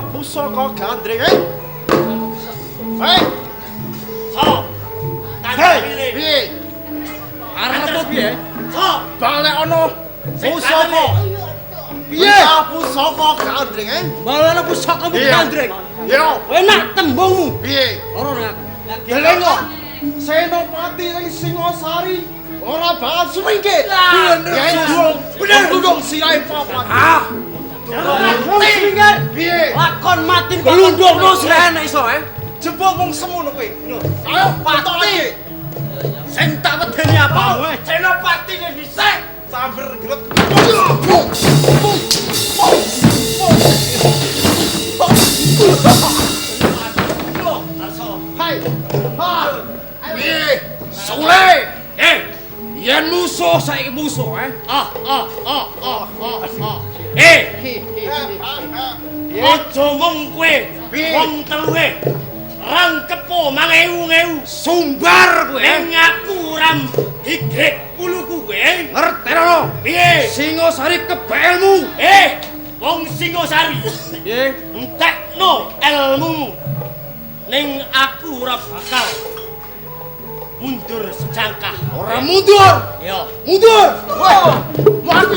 pusaka gandreng. Hei. So. Hei, piye? Arep piye? So, Balik ana pusaka. Piye? Pusaka gandreng, Balik ana pusaka gandreng. Yo, Enak tembungmu. piye? Ora nek. Gelengo. Senopati ning Singosari ora bakal sumingkir. Bener dudung sirai papat. Sumingkir. Piye? Lakon mati glundungno sirene iso Jebul mung semono kowe. Ayo pati. Sing tak wedeni apa kowe? Senopati ning dhisik. Samber gelet. Hai. Piye? Sule. Yen musuh saiki musuh, aja mung kowe, wong teluhe. Rangkepo mangewu-ngewu sumbar kowe. ning aku ram higrek puluku kowe. Ngertenono. Piye? Singosari kebelmu. Wong Singosari. Piye? Entekno ilmumu. Ning aku ora bakal mundur sejangkah. Ora mundur. Yo. Mundur. Wah, mau aku